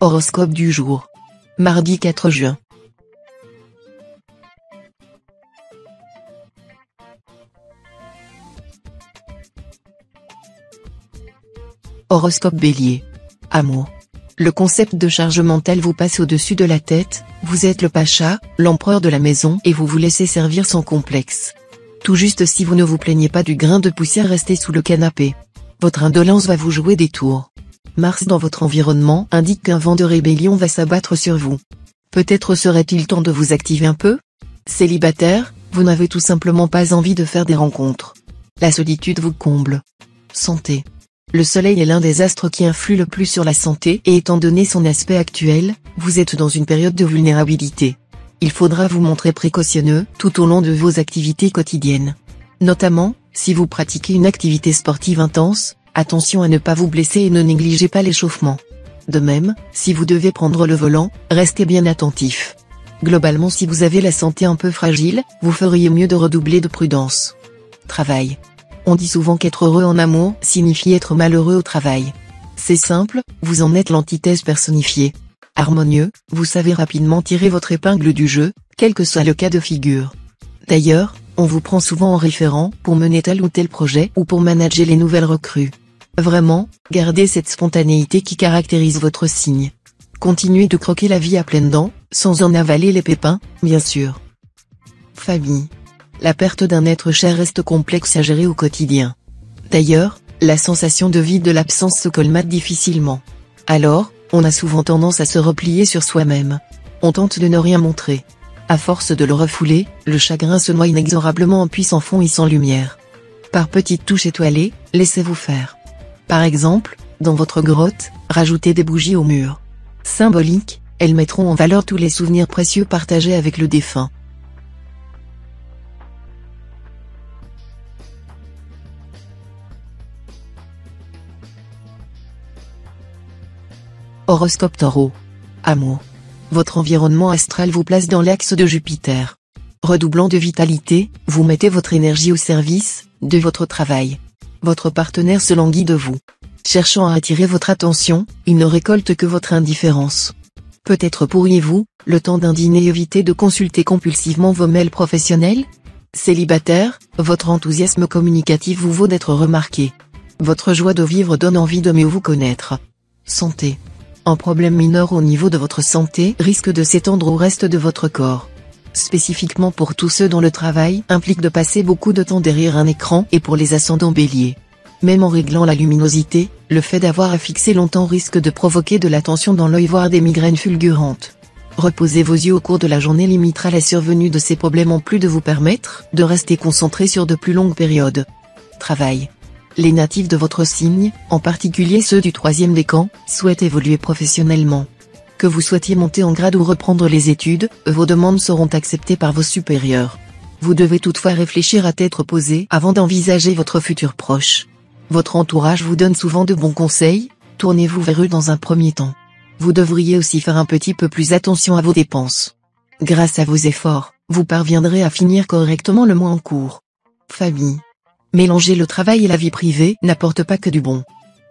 Horoscope du jour. Mardi 4 juin. Horoscope Bélier. Amour. Le concept de charge mentale vous passe au-dessus de la tête, vous êtes le pacha, l'empereur de la maison et vous vous laissez servir sans complexe. Tout juste si vous ne vous plaignez pas du grain de poussière resté sous le canapé. Votre indolence va vous jouer des tours. Mars dans votre environnement indique qu'un vent de rébellion va s'abattre sur vous. Peut-être serait-il temps de vous activer un peu ? Célibataire, vous n'avez tout simplement pas envie de faire des rencontres. La solitude vous comble. Santé. Le soleil est l'un des astres qui influe le plus sur la santé et étant donné son aspect actuel, vous êtes dans une période de vulnérabilité. Il faudra vous montrer précautionneux tout au long de vos activités quotidiennes. Notamment, si vous pratiquez une activité sportive intense, attention à ne pas vous blesser et ne négligez pas l'échauffement. De même, si vous devez prendre le volant, restez bien attentif. Globalement, si vous avez la santé un peu fragile, vous feriez mieux de redoubler de prudence. Travail. On dit souvent qu'être heureux en amour signifie être malheureux au travail. C'est simple, vous en êtes l'antithèse personnifiée. Harmonieux, vous savez rapidement tirer votre épingle du jeu, quel que soit le cas de figure. D'ailleurs, on vous prend souvent en référent pour mener tel ou tel projet ou pour manager les nouvelles recrues. Vraiment, gardez cette spontanéité qui caractérise votre signe. Continuez de croquer la vie à pleines dents, sans en avaler les pépins, bien sûr. Famille. La perte d'un être cher reste complexe à gérer au quotidien. D'ailleurs, la sensation de vide de l'absence se colmate difficilement. Alors, on a souvent tendance à se replier sur soi-même. On tente de ne rien montrer. À force de le refouler, le chagrin se noie inexorablement en puits sans fond et sans lumière. Par petites touches étoilées, laissez-vous faire. Par exemple, dans votre grotte, rajoutez des bougies au mur. Symboliques, elles mettront en valeur tous les souvenirs précieux partagés avec le défunt. Horoscope Taureau. Amour. Votre environnement astral vous place dans l'axe de Jupiter. Redoublant de vitalité, vous mettez votre énergie au service de votre travail. Votre partenaire se languit de vous. Cherchant à attirer votre attention, il ne récolte que votre indifférence. Peut-être pourriez-vous, le temps d'un dîner, éviter de consulter compulsivement vos mails professionnels ? Célibataire, votre enthousiasme communicatif vous vaut d'être remarqué. Votre joie de vivre donne envie de mieux vous connaître. Santé. Un problème mineur au niveau de votre santé risque de s'étendre au reste de votre corps. Spécifiquement pour tous ceux dont le travail implique de passer beaucoup de temps derrière un écran et pour les ascendants béliers. Même en réglant la luminosité, le fait d'avoir à fixer longtemps risque de provoquer de la tension dans l'œil voire des migraines fulgurantes. Reposer vos yeux au cours de la journée limitera la survenue de ces problèmes en plus de vous permettre de rester concentré sur de plus longues périodes. Travail. Les natifs de votre signe, en particulier ceux du 3e décan, souhaitent évoluer professionnellement. Que vous souhaitiez monter en grade ou reprendre les études, vos demandes seront acceptées par vos supérieurs. Vous devez toutefois réfléchir à tête reposée avant d'envisager votre futur proche. Votre entourage vous donne souvent de bons conseils, tournez-vous vers eux dans un premier temps. Vous devriez aussi faire un petit peu plus attention à vos dépenses. Grâce à vos efforts, vous parviendrez à finir correctement le mois en cours. Famille. Mélanger le travail et la vie privée n'apporte pas que du bon.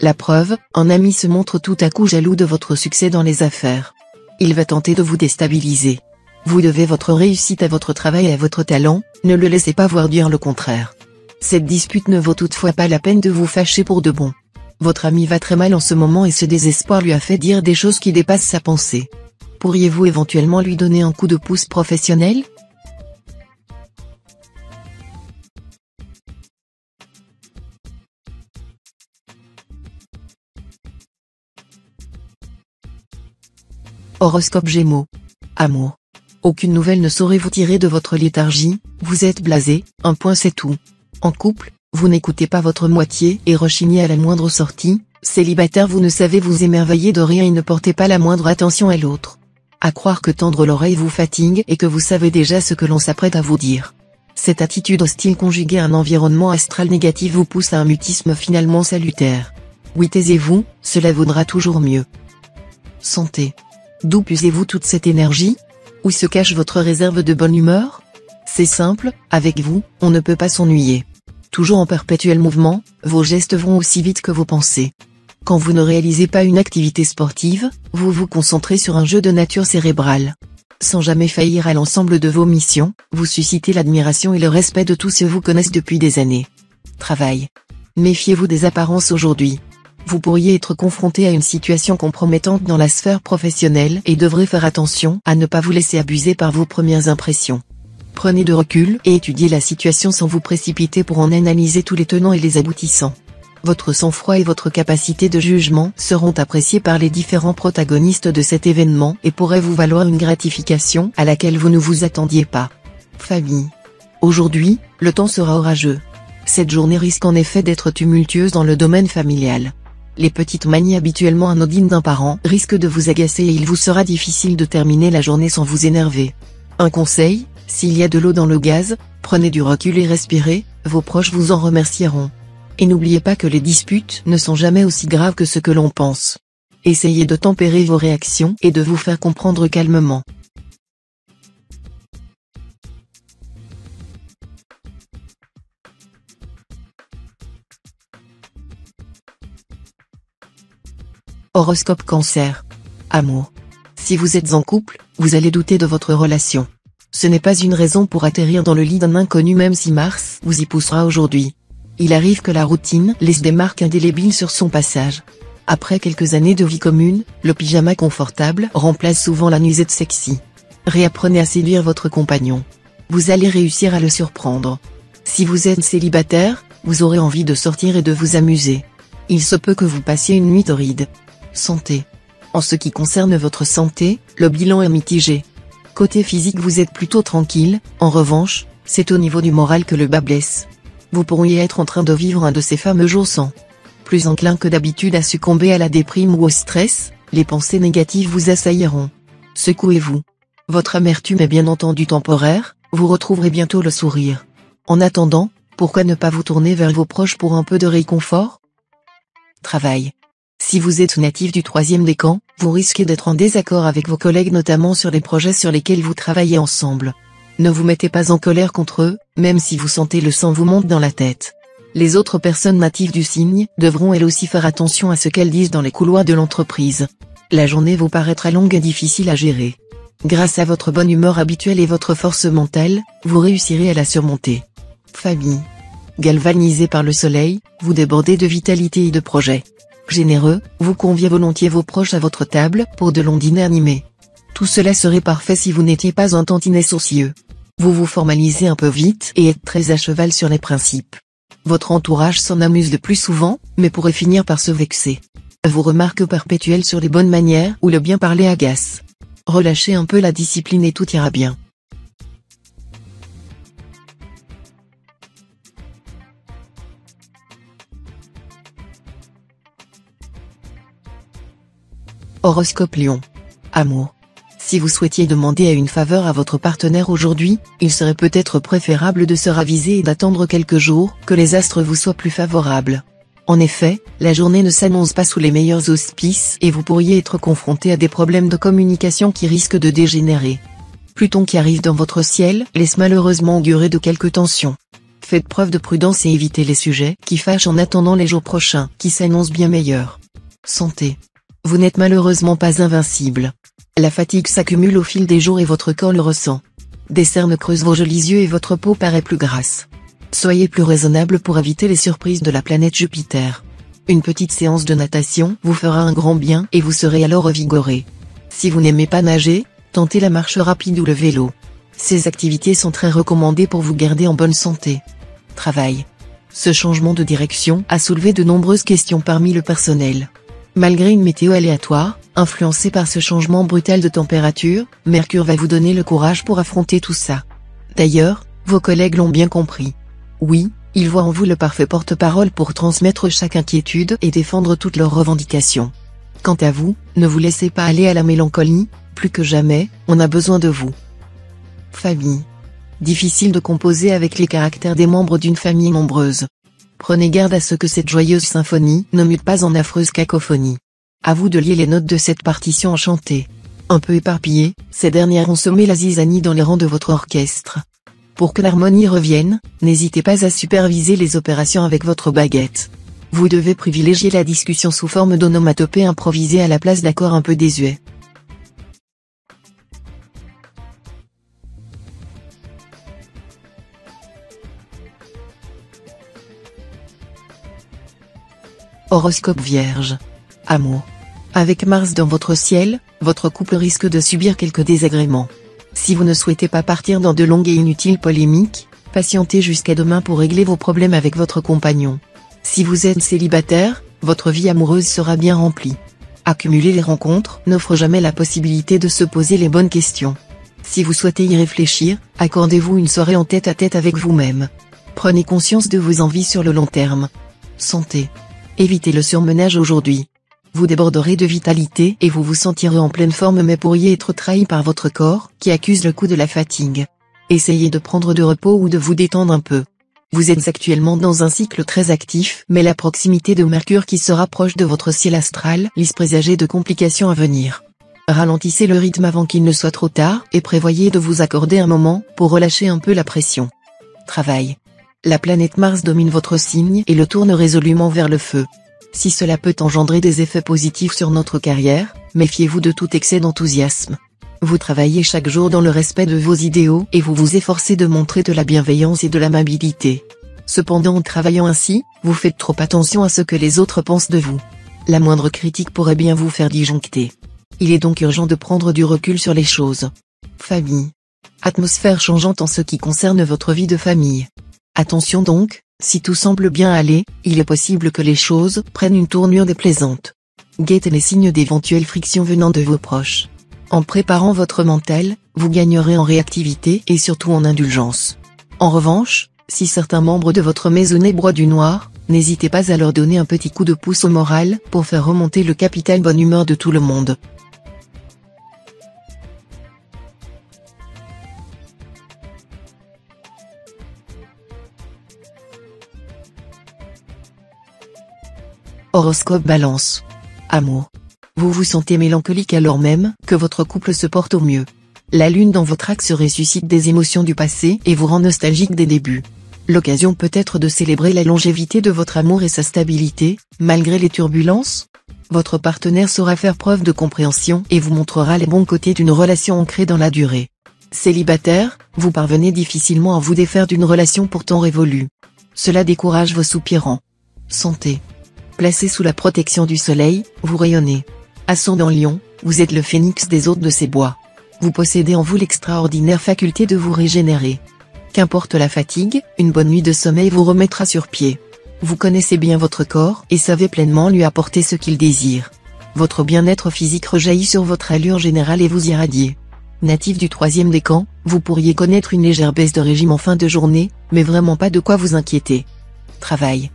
La preuve, un ami se montre tout à coup jaloux de votre succès dans les affaires. Il va tenter de vous déstabiliser. Vous devez votre réussite à votre travail et à votre talent, ne le laissez pas voir dire le contraire. Cette dispute ne vaut toutefois pas la peine de vous fâcher pour de bon. Votre ami va très mal en ce moment et ce désespoir lui a fait dire des choses qui dépassent sa pensée. Pourriez-vous éventuellement lui donner un coup de pouce professionnel ? Horoscope Gémeaux. Amour. Aucune nouvelle ne saurait vous tirer de votre léthargie, vous êtes blasé, un point c'est tout. En couple, vous n'écoutez pas votre moitié et rechignez à la moindre sortie, célibataire vous ne savez vous émerveiller de rien et ne portez pas la moindre attention à l'autre. À croire que tendre l'oreille vous fatigue et que vous savez déjà ce que l'on s'apprête à vous dire. Cette attitude hostile conjuguée à un environnement astral négatif vous pousse à un mutisme finalement salutaire. Oui, taisez-vous, cela vaudra toujours mieux. Santé. D'où puisez-vous toute cette énergie ? Où se cache votre réserve de bonne humeur ? C'est simple, avec vous, on ne peut pas s'ennuyer. Toujours en perpétuel mouvement, vos gestes vont aussi vite que vos pensées. Quand vous ne réalisez pas une activité sportive, vous vous concentrez sur un jeu de nature cérébrale. Sans jamais faillir à l'ensemble de vos missions, vous suscitez l'admiration et le respect de tous ceux qui vous connaissent depuis des années. Travail. Méfiez-vous des apparences aujourd'hui. Vous pourriez être confronté à une situation compromettante dans la sphère professionnelle et devrez faire attention à ne pas vous laisser abuser par vos premières impressions. Prenez de recul et étudiez la situation sans vous précipiter pour en analyser tous les tenants et les aboutissants. Votre sang-froid et votre capacité de jugement seront appréciés par les différents protagonistes de cet événement et pourraient vous valoir une gratification à laquelle vous ne vous attendiez pas. Famille. Aujourd'hui, le temps sera orageux. Cette journée risque en effet d'être tumultueuse dans le domaine familial. Les petites manies habituellement anodines d'un parent risquent de vous agacer et il vous sera difficile de terminer la journée sans vous énerver. Un conseil, s'il y a de l'eau dans le gaz, prenez du recul et respirez, vos proches vous en remercieront. Et n'oubliez pas que les disputes ne sont jamais aussi graves que ce que l'on pense. Essayez de tempérer vos réactions et de vous faire comprendre calmement. Horoscope Cancer. Amour. Si vous êtes en couple, vous allez douter de votre relation. Ce n'est pas une raison pour atterrir dans le lit d'un inconnu même si Mars vous y poussera aujourd'hui. Il arrive que la routine laisse des marques indélébiles sur son passage. Après quelques années de vie commune, le pyjama confortable remplace souvent la nuisette sexy. Réapprenez à séduire votre compagnon. Vous allez réussir à le surprendre. Si vous êtes célibataire, vous aurez envie de sortir et de vous amuser. Il se peut que vous passiez une nuit torride. Santé. En ce qui concerne votre santé, le bilan est mitigé. Côté physique vous êtes plutôt tranquille, en revanche, c'est au niveau du moral que le bas blesse. Vous pourriez être en train de vivre un de ces fameux jours sans. Plus enclin que d'habitude à succomber à la déprime ou au stress, les pensées négatives vous assailliront. Secouez-vous. Votre amertume est bien entendu temporaire, vous retrouverez bientôt le sourire. En attendant, pourquoi ne pas vous tourner vers vos proches pour un peu de réconfort? Travail. Si vous êtes natif du troisième décan, vous risquez d'être en désaccord avec vos collègues notamment sur les projets sur lesquels vous travaillez ensemble. Ne vous mettez pas en colère contre eux, même si vous sentez le sang vous monte dans la tête. Les autres personnes natives du signe devront elles aussi faire attention à ce qu'elles disent dans les couloirs de l'entreprise. La journée vous paraîtra longue et difficile à gérer. Grâce à votre bonne humeur habituelle et votre force mentale, vous réussirez à la surmonter. Famille. Galvanisé par le soleil, vous débordez de vitalité et de projets. Généreux, vous conviez volontiers vos proches à votre table pour de longs dîners animés. Tout cela serait parfait si vous n'étiez pas un tantinet soucieux. Vous vous formalisez un peu vite et êtes très à cheval sur les principes. Votre entourage s'en amuse le plus souvent, mais pourrait finir par se vexer. Vos remarques perpétuelles sur les bonnes manières ou le bien parler agacent. Relâchez un peu la discipline et tout ira bien. Horoscope Lion. Amour. Si vous souhaitiez demander à une faveur à votre partenaire aujourd'hui, il serait peut-être préférable de se raviser et d'attendre quelques jours que les astres vous soient plus favorables. En effet, la journée ne s'annonce pas sous les meilleurs auspices et vous pourriez être confronté à des problèmes de communication qui risquent de dégénérer. Pluton qui arrive dans votre ciel laisse malheureusement augurer de quelques tensions. Faites preuve de prudence et évitez les sujets qui fâchent en attendant les jours prochains qui s'annoncent bien meilleurs. Santé. Vous n'êtes malheureusement pas invincible. La fatigue s'accumule au fil des jours et votre corps le ressent. Des cernes creusent vos jolis yeux et votre peau paraît plus grasse. Soyez plus raisonnable pour éviter les surprises de la planète Jupiter. Une petite séance de natation vous fera un grand bien et vous serez alors revigoré. Si vous n'aimez pas nager, tentez la marche rapide ou le vélo. Ces activités sont très recommandées pour vous garder en bonne santé. Travail. Ce changement de direction a soulevé de nombreuses questions parmi le personnel. Malgré une météo aléatoire, influencée par ce changement brutal de température, Mercure va vous donner le courage pour affronter tout ça. D'ailleurs, vos collègues l'ont bien compris. Oui, ils voient en vous le parfait porte-parole pour transmettre chaque inquiétude et défendre toutes leurs revendications. Quant à vous, ne vous laissez pas aller à la mélancolie, plus que jamais, on a besoin de vous. Famille. Difficile de composer avec les caractères des membres d'une famille nombreuse. Prenez garde à ce que cette joyeuse symphonie ne mute pas en affreuse cacophonie. À vous de lier les notes de cette partition enchantée. Un peu éparpillées, ces dernières ont semé la zizanie dans les rangs de votre orchestre. Pour que l'harmonie revienne, n'hésitez pas à superviser les opérations avec votre baguette. Vous devez privilégier la discussion sous forme d'onomatopée improvisée à la place d'accords un peu désuets. Horoscope Vierge. Amour. Avec Mars dans votre ciel, votre couple risque de subir quelques désagréments. Si vous ne souhaitez pas partir dans de longues et inutiles polémiques, patientez jusqu'à demain pour régler vos problèmes avec votre compagnon. Si vous êtes célibataire, votre vie amoureuse sera bien remplie. Accumuler les rencontres n'offre jamais la possibilité de se poser les bonnes questions. Si vous souhaitez y réfléchir, accordez-vous une soirée en tête-à-tête avec vous-même. Prenez conscience de vos envies sur le long terme. Santé. Évitez le surmenage aujourd'hui. Vous déborderez de vitalité et vous vous sentirez en pleine forme mais pourriez être trahi par votre corps qui accuse le coup de la fatigue. Essayez de prendre de repos ou de vous détendre un peu. Vous êtes actuellement dans un cycle très actif mais la proximité de Mercure qui se rapproche de votre ciel astral laisse présager de complications à venir. Ralentissez le rythme avant qu'il ne soit trop tard et prévoyez de vous accorder un moment pour relâcher un peu la pression. Travail. La planète Mars domine votre signe et le tourne résolument vers le feu. Si cela peut engendrer des effets positifs sur notre carrière, méfiez-vous de tout excès d'enthousiasme. Vous travaillez chaque jour dans le respect de vos idéaux et vous vous efforcez de montrer de la bienveillance et de l'amabilité. Cependant en travaillant ainsi, vous faites trop attention à ce que les autres pensent de vous. La moindre critique pourrait bien vous faire disjoncter. Il est donc urgent de prendre du recul sur les choses. Famille. Atmosphère changeante en ce qui concerne votre vie de famille. Attention donc, si tout semble bien aller, il est possible que les choses prennent une tournure déplaisante. Guettez les signes d'éventuelles frictions venant de vos proches. En préparant votre mental, vous gagnerez en réactivité et surtout en indulgence. En revanche, si certains membres de votre maisonnée broient du noir, n'hésitez pas à leur donner un petit coup de pouce au moral pour faire remonter le capital bonne humeur de tout le monde. Horoscope Balance. Amour. Vous vous sentez mélancolique alors même que votre couple se porte au mieux. La lune dans votre axe ressuscite des émotions du passé et vous rend nostalgique des débuts. L'occasion peut être de célébrer la longévité de votre amour et sa stabilité, malgré les turbulences. Votre partenaire saura faire preuve de compréhension et vous montrera les bons côtés d'une relation ancrée dans la durée. Célibataire, vous parvenez difficilement à vous défaire d'une relation pourtant révolue. Cela décourage vos soupirants. Santé. Placé sous la protection du soleil, vous rayonnez. Ascendant Lion, vous êtes le phénix des hôtes de ces bois. Vous possédez en vous l'extraordinaire faculté de vous régénérer. Qu'importe la fatigue, une bonne nuit de sommeil vous remettra sur pied. Vous connaissez bien votre corps et savez pleinement lui apporter ce qu'il désire. Votre bien-être physique rejaillit sur votre allure générale et vous irradiez. Natif du 3e décan, vous pourriez connaître une légère baisse de régime en fin de journée, mais vraiment pas de quoi vous inquiéter. Travail.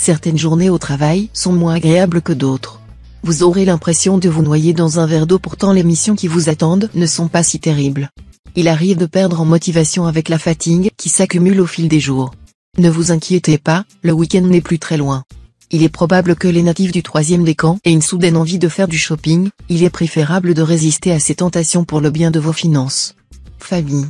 Certaines journées au travail sont moins agréables que d'autres. Vous aurez l'impression de vous noyer dans un verre d'eau pourtant les missions qui vous attendent ne sont pas si terribles. Il arrive de perdre en motivation avec la fatigue qui s'accumule au fil des jours. Ne vous inquiétez pas, le week-end n'est plus très loin. Il est probable que les natifs du 3e décan aient une soudaine envie de faire du shopping, il est préférable de résister à ces tentations pour le bien de vos finances. Famille.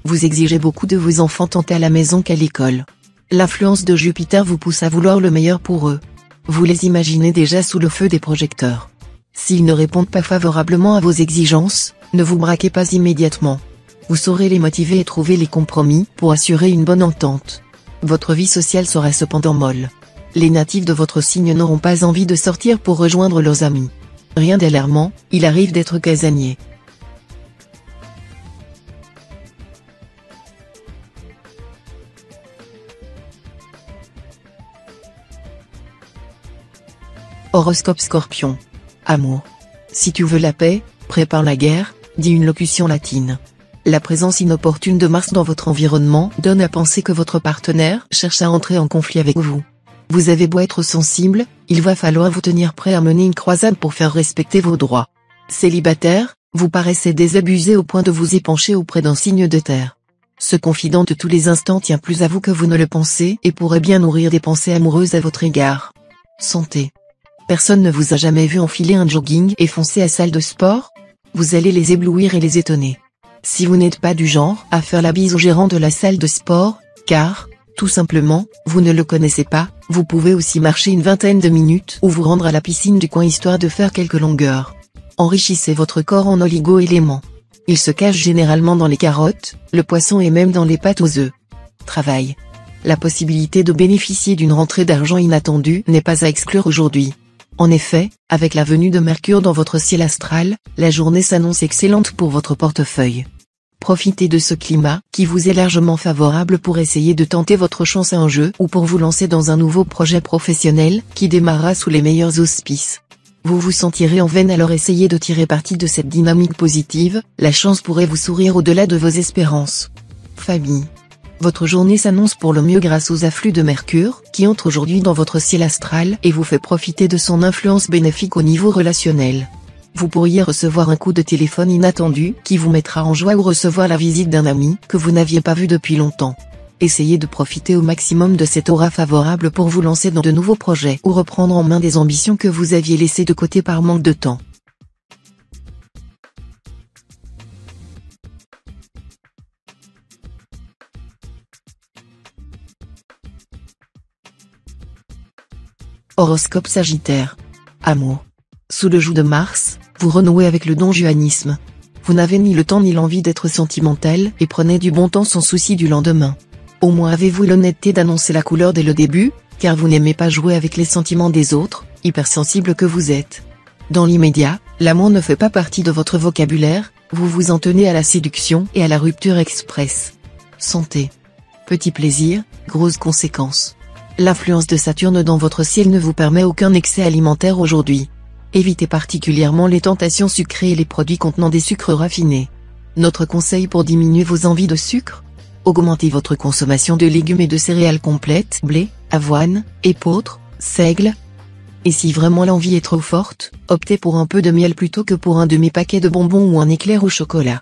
Vous exigez beaucoup de vos enfants tant à la maison qu'à l'école. L'influence de Jupiter vous pousse à vouloir le meilleur pour eux. Vous les imaginez déjà sous le feu des projecteurs. S'ils ne répondent pas favorablement à vos exigences, ne vous braquez pas immédiatement. Vous saurez les motiver et trouver les compromis pour assurer une bonne entente. Votre vie sociale sera cependant molle. Les natifs de votre signe n'auront pas envie de sortir pour rejoindre leurs amis. Rien d'alarmant, il arrive d'être casanier. Horoscope Scorpion. Amour. Si tu veux la paix, prépare la guerre, dit une locution latine. La présence inopportune de Mars dans votre environnement donne à penser que votre partenaire cherche à entrer en conflit avec vous. Vous avez beau être sensible, il va falloir vous tenir prêt à mener une croisade pour faire respecter vos droits. Célibataire, vous paraissez désabusé au point de vous épancher auprès d'un signe de terre. Ce confident de tous les instants tient plus à vous que vous ne le pensez et pourrait bien nourrir des pensées amoureuses à votre égard. Santé. Personne ne vous a jamais vu enfiler un jogging et foncer à salle de sport? Vous allez les éblouir et les étonner. Si vous n'êtes pas du genre à faire la bise au gérant de la salle de sport, car, tout simplement, vous ne le connaissez pas, Vous pouvez aussi marcher une vingtaine de minutes ou vous rendre à la piscine du coin histoire de faire quelques longueurs. Enrichissez votre corps en oligo-éléments. Ils se cachent généralement dans les carottes, le poisson et même dans les pâtes aux œufs. Travail. La possibilité de bénéficier d'une rentrée d'argent inattendue n'est pas à exclure aujourd'hui. En effet, avec la venue de Mercure dans votre ciel astral, la journée s'annonce excellente pour votre portefeuille. Profitez de ce climat qui vous est largement favorable pour essayer de tenter votre chance à un jeu ou pour vous lancer dans un nouveau projet professionnel qui démarrera sous les meilleurs auspices. Vous vous sentirez en veine, alors essayez de tirer parti de cette dynamique positive, la chance pourrait vous sourire au-delà de vos espérances. Famille. Votre journée s'annonce pour le mieux grâce aux afflux de Mercure, qui entre aujourd'hui dans votre ciel astral et vous fait profiter de son influence bénéfique au niveau relationnel. Vous pourriez recevoir un coup de téléphone inattendu qui vous mettra en joie ou recevoir la visite d'un ami que vous n'aviez pas vu depuis longtemps. Essayez de profiter au maximum de cette aura favorable pour vous lancer dans de nouveaux projets ou reprendre en main des ambitions que vous aviez laissées de côté par manque de temps. Horoscope Sagittaire. Amour. Sous le joug de Mars, vous renouez avec le donjuanisme. Vous n'avez ni le temps ni l'envie d'être sentimental et prenez du bon temps sans souci du lendemain. Au moins avez-vous l'honnêteté d'annoncer la couleur dès le début, car vous n'aimez pas jouer avec les sentiments des autres, hypersensible que vous êtes. Dans l'immédiat, l'amour ne fait pas partie de votre vocabulaire, vous vous en tenez à la séduction et à la rupture express. Santé. Petit plaisir, grosses conséquences. L'influence de Saturne dans votre ciel ne vous permet aucun excès alimentaire aujourd'hui. Évitez particulièrement les tentations sucrées et les produits contenant des sucres raffinés. Notre conseil pour diminuer vos envies de sucre ? Augmentez votre consommation de légumes et de céréales complètes, blé, avoine, épeautre, seigle. Et si vraiment l'envie est trop forte, optez pour un peu de miel plutôt que pour un demi-paquet de bonbons ou un éclair au chocolat.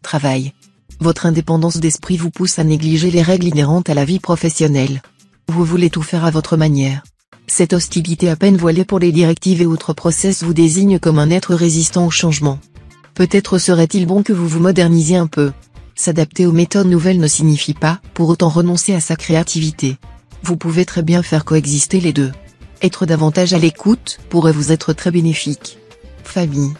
Travail. Votre indépendance d'esprit vous pousse à négliger les règles inhérentes à la vie professionnelle. Vous voulez tout faire à votre manière. Cette hostilité à peine voilée pour les directives et autres process vous désigne comme un être résistant au changement. Peut-être serait-il bon que vous vous modernisiez un peu. S'adapter aux méthodes nouvelles ne signifie pas, pour autant, renoncer à sa créativité. Vous pouvez très bien faire coexister les deux. Être davantage à l'écoute pourrait vous être très bénéfique. Famille.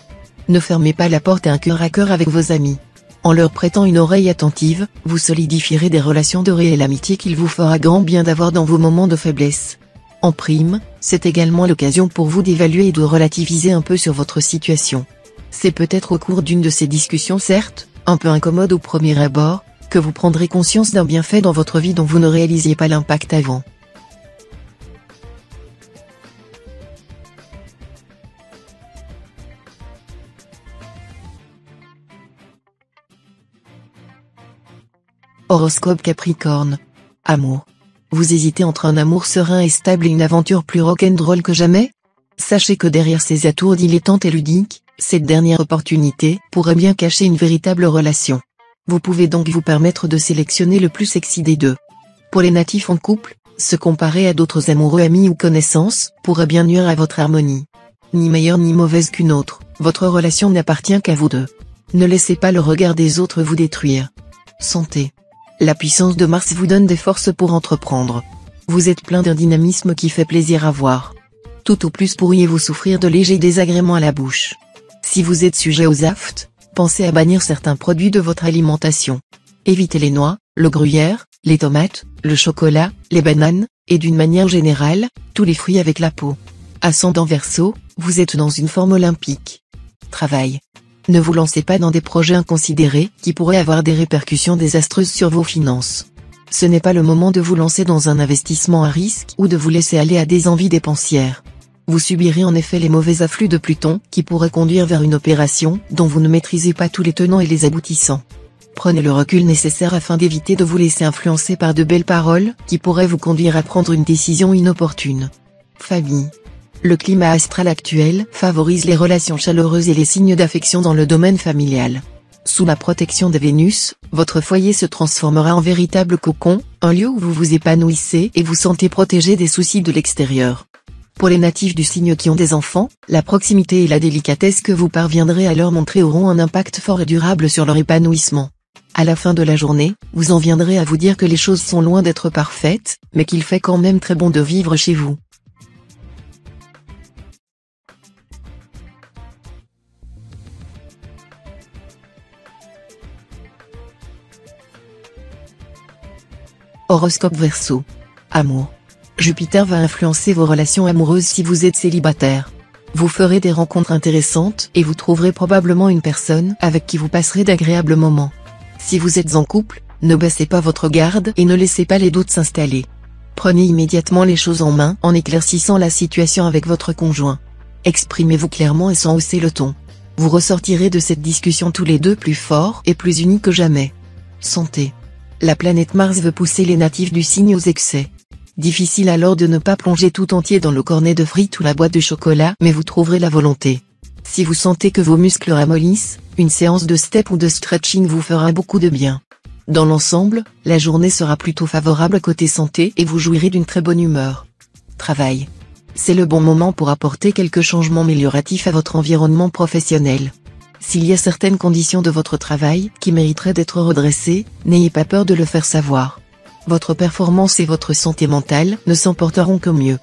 Ne fermez pas la porte à un cœur à cœur avec vos amis. En leur prêtant une oreille attentive, vous solidifierez des relations de réelle amitié qu'il vous fera grand bien d'avoir dans vos moments de faiblesse. En prime, c'est également l'occasion pour vous d'évaluer et de relativiser un peu sur votre situation. C'est peut-être au cours d'une de ces discussions, certes, un peu incommode au premier abord, que vous prendrez conscience d'un bienfait dans votre vie dont vous ne réalisiez pas l'impact avant. Horoscope Capricorne. Amour. Vous hésitez entre un amour serein et stable et une aventure plus rock'n'roll que jamais ? Sachez que derrière ces atours dilettantes et ludiques, cette dernière opportunité pourrait bien cacher une véritable relation. Vous pouvez donc vous permettre de sélectionner le plus sexy des deux. Pour les natifs en couple, se comparer à d'autres amoureux, amis ou connaissances, pourrait bien nuire à votre harmonie. Ni meilleure ni mauvaise qu'une autre, votre relation n'appartient qu'à vous deux. Ne laissez pas le regard des autres vous détruire. Santé. La puissance de Mars vous donne des forces pour entreprendre. Vous êtes plein d'un dynamisme qui fait plaisir à voir. Tout au plus pourriez-vous souffrir de légers désagréments à la bouche. Si vous êtes sujet aux aftes, pensez à bannir certains produits de votre alimentation. Évitez les noix, le gruyère, les tomates, le chocolat, les bananes, et d'une manière générale, tous les fruits avec la peau. Ascendant Verseau, vous êtes dans une forme olympique. Travail. Ne vous lancez pas dans des projets inconsidérés qui pourraient avoir des répercussions désastreuses sur vos finances. Ce n'est pas le moment de vous lancer dans un investissement à risque ou de vous laisser aller à des envies dépensières. Vous subirez en effet les mauvais afflux de Pluton qui pourraient conduire vers une opération dont vous ne maîtrisez pas tous les tenants et les aboutissants. Prenez le recul nécessaire afin d'éviter de vous laisser influencer par de belles paroles qui pourraient vous conduire à prendre une décision inopportune. Famille. Le climat astral actuel favorise les relations chaleureuses et les signes d'affection dans le domaine familial. Sous la protection de Vénus, votre foyer se transformera en véritable cocon, un lieu où vous vous épanouissez et vous sentez protégé des soucis de l'extérieur. Pour les natifs du signe qui ont des enfants, la proximité et la délicatesse que vous parviendrez à leur montrer auront un impact fort et durable sur leur épanouissement. À la fin de la journée, vous en viendrez à vous dire que les choses sont loin d'être parfaites, mais qu'il fait quand même très bon de vivre chez vous. Horoscope Verseau. Amour. Jupiter va influencer vos relations amoureuses si vous êtes célibataire. Vous ferez des rencontres intéressantes et vous trouverez probablement une personne avec qui vous passerez d'agréables moments. Si vous êtes en couple, ne baissez pas votre garde et ne laissez pas les doutes s'installer. Prenez immédiatement les choses en main en éclaircissant la situation avec votre conjoint. Exprimez-vous clairement et sans hausser le ton. Vous ressortirez de cette discussion tous les deux plus forts et plus unis que jamais. Santé. La planète Mars veut pousser les natifs du signe aux excès. Difficile alors de ne pas plonger tout entier dans le cornet de frites ou la boîte de chocolat, mais vous trouverez la volonté. Si vous sentez que vos muscles ramollissent, une séance de step ou de stretching vous fera beaucoup de bien. Dans l'ensemble, la journée sera plutôt favorable côté santé et vous jouirez d'une très bonne humeur. Travail. C'est le bon moment pour apporter quelques changements amélioratifs à votre environnement professionnel. S'il y a certaines conditions de votre travail qui mériteraient d'être redressées, n'ayez pas peur de le faire savoir. Votre performance et votre santé mentale ne s'en porteront que mieux.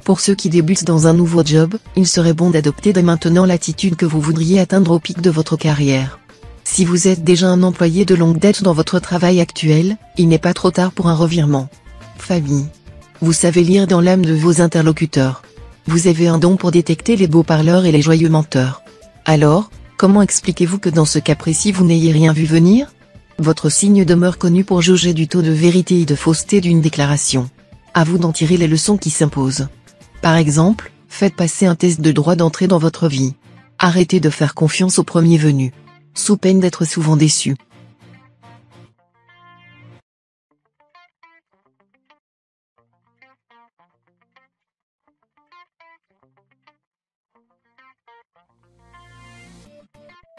Pour ceux qui débutent dans un nouveau job, il serait bon d'adopter dès maintenant l'attitude que vous voudriez atteindre au pic de votre carrière. Si vous êtes déjà un employé de longue date dans votre travail actuel, il n'est pas trop tard pour un revirement. Famille. Vous savez lire dans l'âme de vos interlocuteurs. Vous avez un don pour détecter les beaux parleurs et les joyeux menteurs. Alors, comment expliquez-vous que dans ce cas précis vous n'ayez rien vu venir ? Votre signe demeure connu pour jauger du taux de vérité et de fausseté d'une déclaration. À vous d'en tirer les leçons qui s'imposent. Par exemple, faites passer un test de droit d'entrée dans votre vie. Arrêtez de faire confiance au premier venu. Sous peine d'être souvent déçu.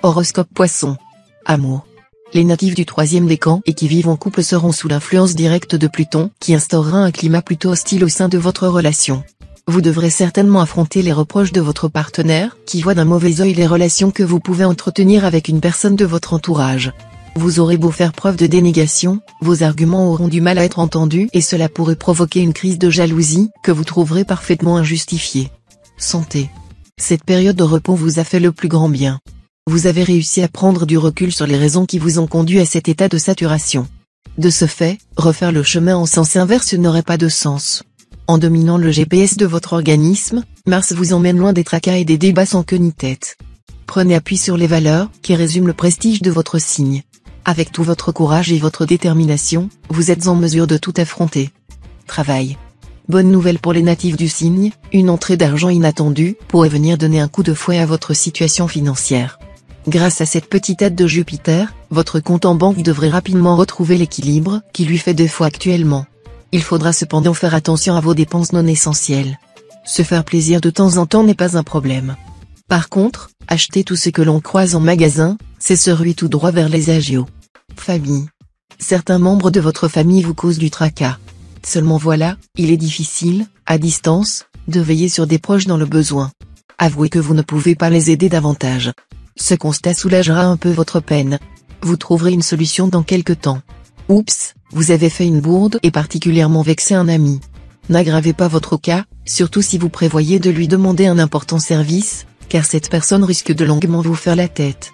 Horoscope Poisson. Amour. Les natifs du troisième décan et qui vivent en couple seront sous l'influence directe de Pluton, qui instaurera un climat plutôt hostile au sein de votre relation. Vous devrez certainement affronter les reproches de votre partenaire, qui voit d'un mauvais œil les relations que vous pouvez entretenir avec une personne de votre entourage. Vous aurez beau faire preuve de dénégation, vos arguments auront du mal à être entendus et cela pourrait provoquer une crise de jalousie, que vous trouverez parfaitement injustifiée. Santé. Cette période de repos vous a fait le plus grand bien. Vous avez réussi à prendre du recul sur les raisons qui vous ont conduit à cet état de saturation. De ce fait, refaire le chemin en sens inverse n'aurait pas de sens. En dominant le GPS de votre organisme, Mars vous emmène loin des tracas et des débats sans queue ni tête. Prenez appui sur les valeurs qui résument le prestige de votre signe. Avec tout votre courage et votre détermination, vous êtes en mesure de tout affronter. Travail. Bonne nouvelle pour les natifs du signe, une entrée d'argent inattendue pourrait venir donner un coup de fouet à votre situation financière. Grâce à cette petite aide de Jupiter, votre compte en banque devrait rapidement retrouver l'équilibre qui lui fait défaut actuellement. Il faudra cependant faire attention à vos dépenses non essentielles. Se faire plaisir de temps en temps n'est pas un problème. Par contre, acheter tout ce que l'on croise en magasin, c'est se ruer tout droit vers les agios. Famille. Certains membres de votre famille vous causent du tracas. Seulement voilà, il est difficile, à distance, de veiller sur des proches dans le besoin. Avouez que vous ne pouvez pas les aider davantage. Ce constat soulagera un peu votre peine. Vous trouverez une solution dans quelque temps. Oups, vous avez fait une bourde et particulièrement vexé un ami. N'aggravez pas votre cas, surtout si vous prévoyez de lui demander un important service, car cette personne risque de longuement vous faire la tête.